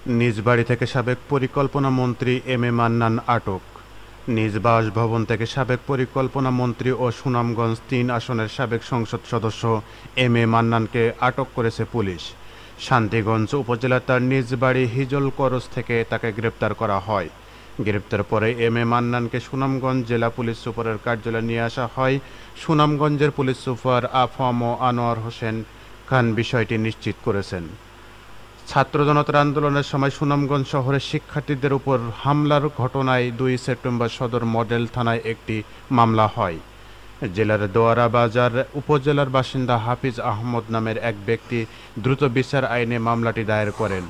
নিজ বাড়ি থেকে সাবেক পরিকল্পনা মন্ত্রী এম এ মান্নান আটক। নিজ বাসভবন থেকে সাবেক পরিকল্পনা মন্ত্রী ও সুনামগঞ্জ ৩ আসনের সাবেক সংসদ সদস্য এম এ মান্নানকে আটক করেছে পুলিশ। শান্তিগঞ্জ উপজেলার তার নিজ বাড়ি হিজল করজ থেকে তাকে গ্রেপ্তার করা হয়। গ্রেপ্তার পরে এম এ মান্নানকে সুনামগঞ্জ জেলা পুলিশ সুপারের কার্যালয়ে নিয়ে আসা হয়। সুনামগঞ্জের পুলিশ সুপার আফম আনোয়ার হোসেন খান বিষয়টি নিশ্চিত করেছেন। ছাত্র জনতার আন্দোলনের সময় সুনামগঞ্জ শহরের শিক্ষার্থীদের উপর হামলার ঘটনায় ২ সেপ্টেম্বর সদর মডেল থানায় একটি মামলা হয়। জেলার দোয়ারা বাজার উপজেলার বাসিন্দা হাফিজ আহমদ নামের এক ব্যক্তি দ্রুত বিচার আইনে মামলাটি দায়ের করেন।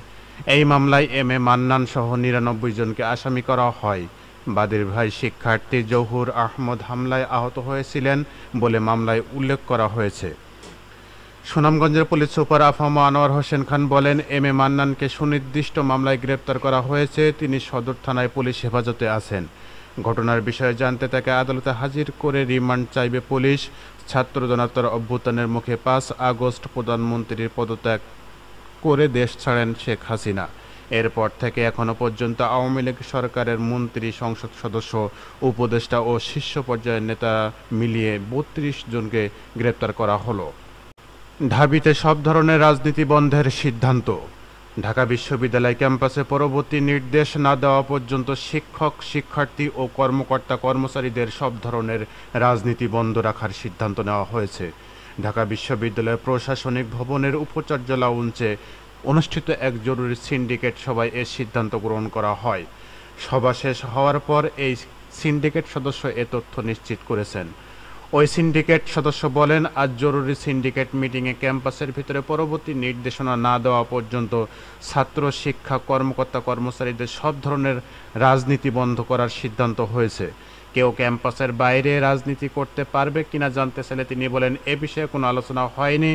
এই মামলায় এম এ মান্নান সহ ৯৯ জনকে আসামি করা হয়। বাদীর ভাই শিক্ষার্থী জহুর আহমদ হামলায় আহত হয়েছিলেন বলে মামলায় উল্লেখ করা হয়েছে। সুনামগঞ্জের পুলিশ সুপার আফম আনোয়ার হোসেন খান বলেন, এম এ মান্নানকে সুনির্দিষ্ট মামলায় গ্রেপ্তার করা হয়েছে। তিনি সদর থানায় পুলিশ হেফাজতে আছেন। ঘটনার বিষয়ে জানতে তাকে আদালতে হাজির করে রিমান্ড চাইবে পুলিশ। ছাত্র জনতার অভ্যুত্থানের মুখে ৫ আগস্ট প্রধানমন্ত্রীর পদত্যাগ করে দেশ ছাড়েন শেখ হাসিনা। এরপর থেকে এখনো পর্যন্ত আওয়ামী লীগ সরকারের মন্ত্রী, সংসদ সদস্য, উপদেষ্টা ও শীর্ষ পর্যায়ের নেতা মিলিয়ে ৩২ জনকে গ্রেপ্তার করা হলো। ঢাবিতে সব ধরনের রাজনীতি বন্ধের সিদ্ধান্ত। ঢাকা বিশ্ববিদ্যালয় ক্যাম্পাসে পরবর্তী নির্দেশ না দেওয়া পর্যন্ত শিক্ষক, শিক্ষার্থী ও কর্মকর্তা কর্মচারীদের সব ধরনের রাজনীতি বন্ধ রাখার সিদ্ধান্ত নেওয়া হয়েছে। ঢাকা বিশ্ববিদ্যালয়ের প্রশাসনিক ভবনের উপাচার্য লাউঞ্জে অনুষ্ঠিত এক জরুরি সিন্ডিকেট সভায় এ সিদ্ধান্ত গ্রহণ করা হয়। সভা শেষ হওয়ার পর এই সিন্ডিকেট সদস্য এ তথ্য নিশ্চিত করেছেন। ওই সিন্ডিকেট সদস্য বলেন, আজ জরুরি সিন্ডিকেট মিটিংয়ে ক্যাম্পাসের ভিতরে পরবর্তী নির্দেশনা না দেওয়া পর্যন্ত ছাত্র, শিক্ষা, কর্মকর্তা কর্মচারীদের সব ধরনের রাজনীতি বন্ধ করার সিদ্ধান্ত হয়েছে। কেউ ক্যাম্পাসের বাইরে রাজনীতি করতে পারবে কিনা জানতে চাইলে তিনি বলেন, এ বিষয়ে কোনো আলোচনা হয়নি।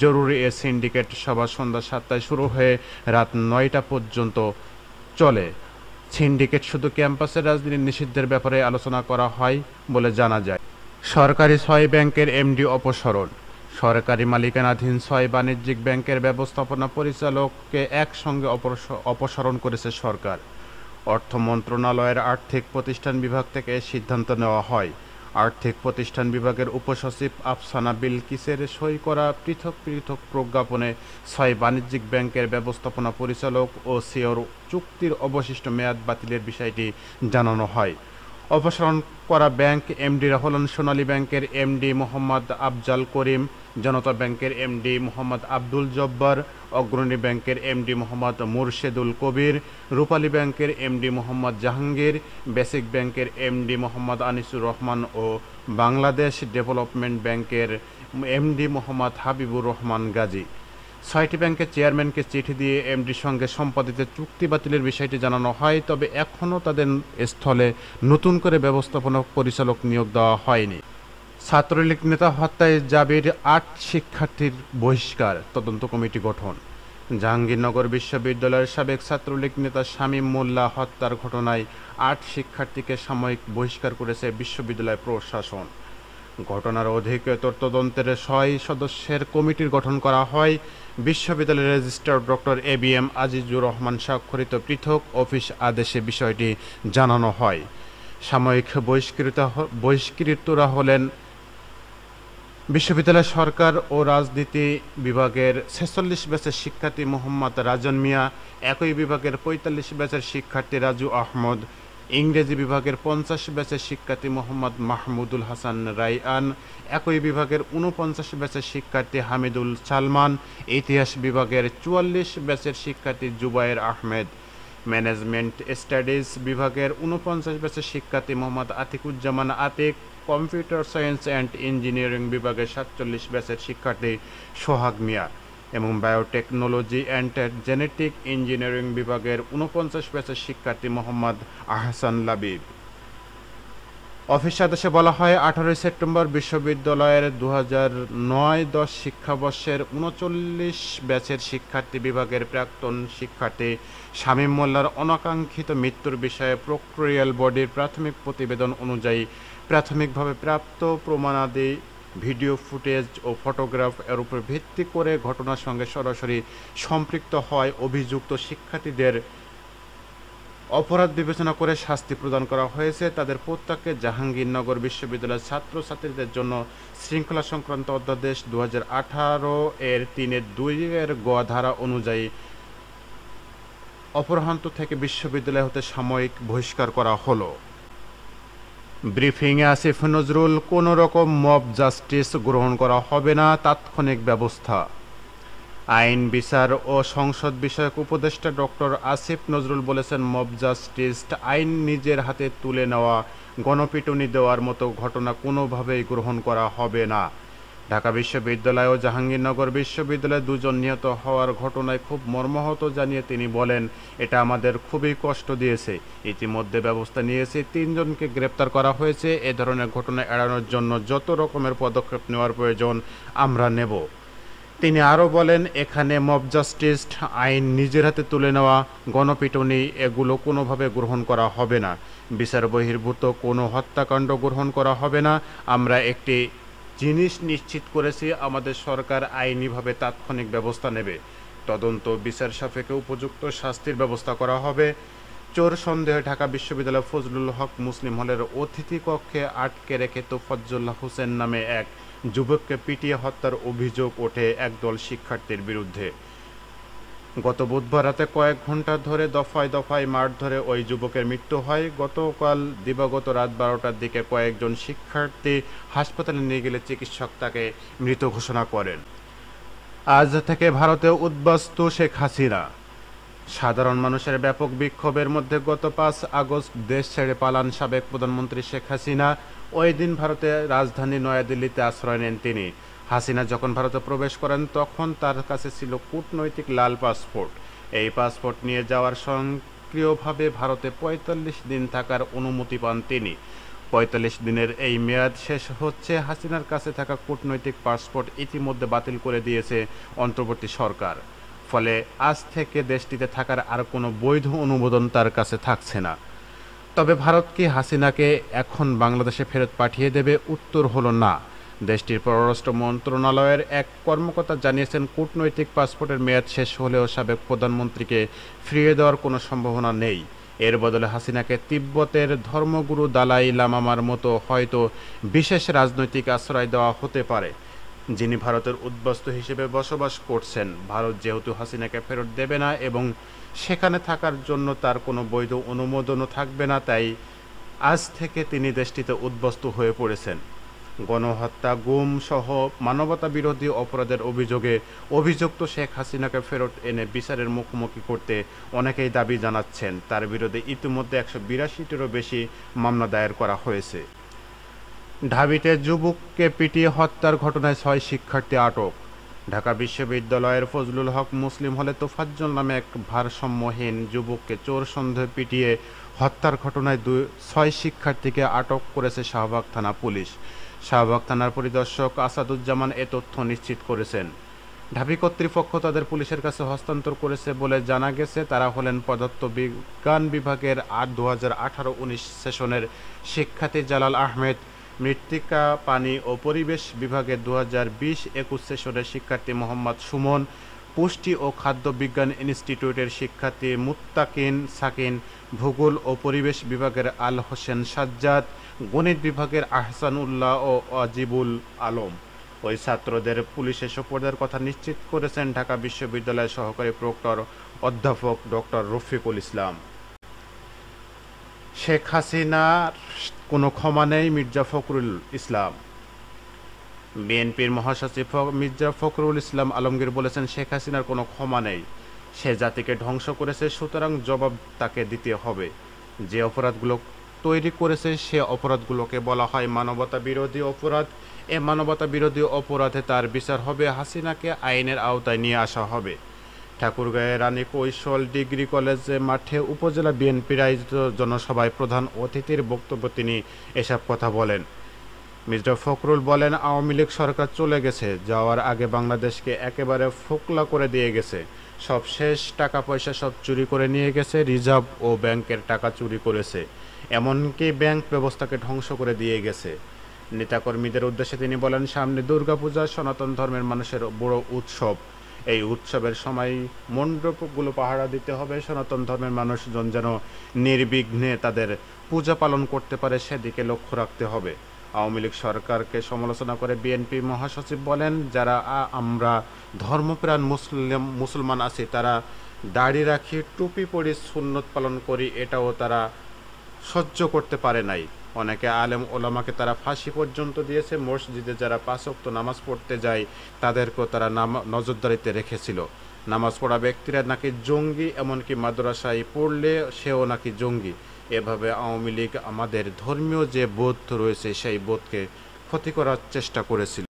জরুরি এ সিন্ডিকেট সভা সন্ধ্যা ৭টায় শুরু হয়ে রাত ৯টা পর্যন্ত চলে। সিন্ডিকেট শুধু ক্যাম্পাসের রাজনীতি নিষিদ্ধের ব্যাপারে আলোচনা করা হয় বলে জানা যায়। সরকারি ৬ ব্যাংকের এমডি অপসারণ। সরকারি মালিকানাধীন ৬ বাণিজ্যিক ব্যাংকের ব্যবস্থাপনা পরিচালককে একসঙ্গে অপসারণ করেছে সরকার। অর্থ মন্ত্রণালয়ের আর্থিক প্রতিষ্ঠান বিভাগ থেকে সিদ্ধান্ত নেওয়া হয়। আর্থিক প্রতিষ্ঠান বিভাগের উপসচিব আফসানা বিলকিসের সই করা পৃথক পৃথক প্রজ্ঞাপনে ৬ বাণিজ্যিক ব্যাংকের ব্যবস্থাপনা পরিচালক ও সিওর চুক্তির অবশিষ্ট মেয়াদ বাতিলের বিষয়টি জানানো হয়। অপসারণ করা ব্যাংক এমডিরা হলেন সোনালী ব্যাংকের এমডি মোহাম্মদ আফজাল করিম, জনতা ব্যাংকের এমডি মোহাম্মদ আব্দুল জব্বার, অগ্রণী ব্যাংকের এমডি মোহাম্মদ মুর্শেদুল কবির, রূপালী ব্যাংকের এমডি মোহাম্মদ জাহাঙ্গীর, বেসিক ব্যাংকের এমডি মোহাম্মদ আনিসুর রহমান ও বাংলাদেশ ডেভেলপমেন্ট ব্যাংকের এমডি মোহাম্মদ হাবিবুর রহমান গাজী। ৬টি ব্যাংকের চেয়ারম্যানকে চিঠি দিয়ে এমডির সঙ্গে সম্পাদিত চুক্তি বাতিলের বিষয়টি জানানো হয়, তবে এখনও তাদের স্থলে নতুন করে ব্যবস্থাপনা পরিচালক নিয়োগ দেওয়া হয়নি। ছাত্রলীগ নেতা হত্যায় জাবির ৮ শিক্ষার্থীর বহিষ্কার, তদন্ত কমিটি গঠন। জাহাঙ্গীরনগর বিশ্ববিদ্যালয়ের সাবেক ছাত্রলীগ নেতা শামীম মোল্লা হত্যার ঘটনায় ৮ শিক্ষার্থীকে সাময়িক বহিষ্কার করেছে বিশ্ববিদ্যালয় প্রশাসন। ঘটনার অধিকতর তদন্তের ৬ সদস্যের কমিটির গঠন করা হয়। বিশ্ববিদ্যালয়ের registrar doctor ABM Azizur Rahman স্বাক্ষরিত পৃথক অফিস আদেশে বিষয়টি জানানো হয়। সাময়িক বহিষ্কৃতরা হলেন বিশ্ববিদ্যালয় সরকার ও রাজনীতি বিভাগের ৪৬ ব্যাচের শিক্ষার্থী মোহাম্মদ রাজন মিয়া, একই বিভাগের ৪৫ ব্যাচের শিক্ষার্থী রাজু আহমদ, ইংরেজি বিভাগের ৫০ ব্যাচের শিক্ষার্থী মোহাম্মদ মাহমুদুল হাসান রাইআন, একই বিভাগের ৪৯ ব্যাচের শিক্ষার্থী হামিদুল সালমান, ইতিহাস বিভাগের ৪৪ ব্যাচের শিক্ষার্থী জুবায়ের আহমেদ, ম্যানেজমেন্ট স্টাডিজ বিভাগের ৪৯ ব্যাচের শিক্ষার্থী Mohammad Atikuzzaman Atik, computer science and engineering বিভাগের ৪৭ ব্যাচের শিক্ষার্থী সোহাগ মিয়া এবং বায়োটেকনোলজি অ্যান্ড জেনেটিক ইঞ্জিনিয়ারিং বিভাগের ৪৯ ব্যাচের শিক্ষার্থী মোহাম্মদ আহসান লাবিব। অফিস আদেশে বলা হয়, ১৮ সেপ্টেম্বর বিশ্ববিদ্যালয়ের ২০০৯-১০ শিক্ষাবর্ষের ৩৯ ব্যাচের শিক্ষার্থী বিভাগের প্রাক্তন শিক্ষার্থী শামীম মোল্লার অনাকাঙ্ক্ষিত মৃত্যুর বিষয়ে প্রক্টোরিয়াল বডির প্রাথমিক প্রতিবেদন অনুযায়ী প্রাথমিকভাবে প্রাপ্ত প্রমাণাদি ভিডিও ফুটেজ ও ফটোগ্রাফ এর উপর ভিত্তি করে ঘটনার সঙ্গে সরাসরি সম্পৃক্ত হয় অভিযুক্ত শিক্ষার্থীদের অপরাধ বিবেচনা করে শাস্তি প্রদান করা হয়েছে। তাদের প্রত্যেককে জাহাঙ্গীরনগর বিশ্ববিদ্যালয়ের ছাত্রছাত্রীদের জন্য শৃঙ্খলা সংক্রান্ত অধ্যাদেশ 2018 এর 3-2 এর গ ধারা অনুযায়ী অপরাহ্ন থেকে বিশ্ববিদ্যালয় হতে সাময়িক বহিষ্কার করা হলো। ব্রিফিংয়ে আসিফ নজরুল, কোনো রকম মব জাস্টিস গ্রহণ করা হবে না, তাৎক্ষণিক ব্যবস্থা। আইন বিচার ও সংসদ বিষয়ক উপদেষ্টা ডক্টর আসিফ নজরুল বলেছেন, মব জাস্টিস আইন নিজের হাতে তুলে নেওয়া, গণপিটুনি দেওয়ার মতো ঘটনা কোনোভাবেই গ্রহণ করা হবে না। ঢাকা বিশ্ববিদ্যালয় ও জাহাঙ্গীরনগর বিশ্ববিদ্যালয়ে 2 জন নিহত হওয়ার ঘটনায় খুব মর্মাহত জানিয়ে তিনি বলেন, এটা আমাদের খুবই কষ্ট দিয়েছে। ইতিমধ্যে ব্যবস্থা নিয়েছে, 3 জনকে গ্রেপ্তার করা হয়েছে। এ ধরনের ঘটনা এড়ানোর জন্য যত রকমের পদক্ষেপ নেওয়ার প্রয়োজন আমরা নেব। তিনি আরও বলেন, এখানে মব জাস্টিস আইন নিজের হাতে তুলে নেওয়া, গণপিটুনি এগুলো কোনোভাবে গ্রহণ করা হবে না। বিচার বহির্ভূত কোনো হত্যাকাণ্ড গ্রহণ করা হবে না। আমরা একটি জিনিস নিশ্চিত করেছি, আমাদের সরকার আইনিভাবে তাৎক্ষণিক ব্যবস্থা নেবে। তদন্ত বিচার সাপেক্ষে উপযুক্ত শাস্তির ব্যবস্থা করা হবে। চোর সন্দেহে ঢাকা বিশ্ববিদ্যালয় ফজলুল হক মুসলিম হলের অতিথি কক্ষে আটকে রেখে তোফাজ্জল হোসেন নামে এক যুবককে পিটিয়ে হত্যার অভিযোগ ওঠে একদল শিক্ষার্থীর বিরুদ্ধে। গত বুধবার রাতে কয়েক ঘন্টা ধরে দফায় দফায় মারধরে ওই যুবকের মৃত্যু হয়। গতকাল দিবাগত রাত 12টার দিকে কয়েকজন শিক্ষার্থী হাসপাতালে নিয়ে গেলে চিকিৎসক তাকে মৃত ঘোষণা করেন। আজ থেকে ভারতে উদ্বাস্তু শেখ হাসিনা। সাধারণ মানুষের ব্যাপক বিক্ষোভের মধ্যে গত 5 আগস্ট দেশ ছেড়ে পালান সাবেক প্রধানমন্ত্রী শেখ হাসিনা। ওই দিন ভারতের রাজধানী নয়াদিল্লিতে আশ্রয় নেন তিনি। হাসিনা যখন ভারতে প্রবেশ করেন তখন তার কাছে ছিল কূটনৈতিক লাল পাসপোর্ট। এই পাসপোর্ট নিয়ে যাওয়ার সক্রিয়ভাবে ভারতে 45 দিন থাকার অনুমতি পান তিনি। 45 দিনের এই মেয়াদ শেষ হচ্ছে। হাসিনার কাছে থাকা কূটনৈতিক পাসপোর্ট ইতিমধ্যে বাতিল করে দিয়েছে অন্তর্বর্তী সরকার। ফলে আজ থেকে দেশটিতে থাকার আর কোনো বৈধ অনুমোদন তার কাছে থাকছে না। তবে ভারত কি হাসিনাকে এখন বাংলাদেশে ফেরত পাঠিয়ে দেবে? উত্তর হলো না। দেশটির পররাষ্ট্র মন্ত্রণালয়ের এক কর্মকর্তা জানিয়েছেন, কূটনৈতিক পাসপোর্টের মেয়াদ শেষ হলেও সাবেক প্রধানমন্ত্রীকে ফিরিয়ে দেওয়ার কোনো সম্ভাবনা নেই। এর বদলে হাসিনাকে তিব্বতের ধর্মগুরু দালাই লামার মতো হয়তো বিশেষ রাজনৈতিক আশ্রয় দেওয়া হতে পারে, যিনি ভারতের উদ্বাস্তু হিসেবে বসবাস করছেন। ভারত যেহেতু হাসিনাকে ফেরত দেবে না এবং সেখানে থাকার জন্য তার কোনো বৈধ অনুমোদনও থাকবে না, তাই আজ থেকে তিনি দেশটিতে উদ্বাস্তু হয়ে পড়েছেন। গণহত্যা, গুম সহ মানবতা বিরোধী অপরাধের অভিযোগে অভিযুক্ত শেখ হাসিনাকে ফেরত এনে বিচারের মুখোমুখি করতে অনেকেই দাবি জানাচ্ছেন। তার বিরুদ্ধে ইতিমধ্যে 182টিরও বেশি মামলা দায়ের করা হয়েছে। ঢাবিতে যুবককে পিটিয়ে হত্যার ঘটনায় 6 শিক্ষার্থী আটক। ঢাকা বিশ্ববিদ্যালয়ের ফজলুল হক মুসলিম হলে তোফাজ্জল নামে এক ভারসাম্যহীন যুবককে চোর সন্দেহে পিটিয়ে হত্যার ঘটনায় 6 শিক্ষার্থীকে আটক করেছে শাহবাগ থানা পুলিশ। শাহবাগ থানার পরিদর্শক আসাদুজ্জামান এ তথ্য নিশ্চিত করেছেন। ঢাবি কর্তৃপক্ষ তাদের পুলিশের কাছে হস্তান্তর করেছে বলে জানা গেছে। তারা হলেন পদার্থবিজ্ঞান বিভাগের 2018-19 সেশনের শিক্ষার্থী জালাল আহমেদ, মৃত্তিকা পানি ও পরিবেশ বিভাগের 2020-21 সেশনের শিক্ষার্থী মোহাম্মদ সুমন, পুষ্টি ও খাদ্য বিজ্ঞান ইনস্টিটিউটের শিক্ষার্থী মুত্তাকিন সাকিন, ভূগোল ও পরিবেশ বিভাগের আল হোসেন সাজ্জাদ, গণিত বিভাগের আহসানুল্লাহ ও আজিবুল আলম। ওই ছাত্রদের পুলিশে সোপর্দের কথা নিশ্চিত করেছেন ঢাকা বিশ্ববিদ্যালয়ের সহকারী প্রক্টর অধ্যাপক ডক্টর রফিকুল ইসলাম। শেখ হাসিনার কোনো ক্ষমা নেই, মির্জা ফখরুল ইসলাম। বিএনপির মহাসচিব মির্জা ফখরুল ইসলাম আলমগীর বলেছেন, শেখ হাসিনার কোনো ক্ষমা নেই। সে জাতিকে ধ্বংস করেছে, সুতরাং জবাব তাকে দিতে হবে। যে অপরাধগুলো তৈরি করেছে সে অপরাধগুলোকে বলা হয় মানবতা বিরোধী অপরাধ। এ মানবতা বিরোধী অপরাধে তার বিচার হবে। হাসিনাকে আইনের আওতায় নিয়ে আসা হবে। ঠাকুরগাঁয়ের রানী কৈশল ডিগ্রি কলেজে মাঠে উপজেলা বিএনপির আয়োজিত জনসভায় প্রধান অতিথির বক্তব্য তিনি এসব কথা বলেন। মির্জা ফখরুল বলেন, আওয়ামী লীগ সরকার চলে গেছে, যাওয়ার আগে বাংলাদেশকে একেবারে ফোকলা করে দিয়ে গেছে। সব শেষ, টাকা পয়সা সব চুরি করে নিয়ে গেছে, রিজার্ভ ও ব্যাংকের টাকা চুরি করেছে, এমনকি ব্যাংক ব্যবস্থাকে ধ্বংস করে দিয়ে গেছে। নেতাকর্মীদের উদ্দেশ্যে তিনি বলেন, সামনে দুর্গাপূজা সনাতন ধর্মের মানুষের বড় উৎসব। এই উৎসবের সময় মণ্ডপগুলো পাহারা দিতে হবে, সনাতন ধর্মের মানুষজন যেন নির্বিঘ্নে তাদের পূজা পালন করতে পারে সেদিকে লক্ষ্য রাখতে হবে। আওয়ামী লীগ সরকারকে সমালোচনা করে বিএনপি মহাসচিব বলেন, যারা আমরা ধর্মপ্রাণ মুসলমান আছি তারা দাড়ি রাখি, টুপি পরি, সুন্নত পালন করি, এটাও তারা সহ্য করতে পারে নাই। অনেকে আলেম ওলামাকে তারা ফাঁসি পর্যন্ত দিয়েছে। মসজিদে যারা 5 ওয়াক্ত নামাজ পড়তে যায় তাদেরকেও তারা নজরদারিতে রেখেছিল। নামাজ পড়া ব্যক্তিরা নাকি জঙ্গি, এমনকি মাদ্রাসায় পড়লে সেও নাকি জঙ্গি। এভাবে আওয়ামী লীগ আমাদের ধর্মীয় যে বোধ রয়েছে সেই বোধকে ক্ষতি করার চেষ্টা করেছিল।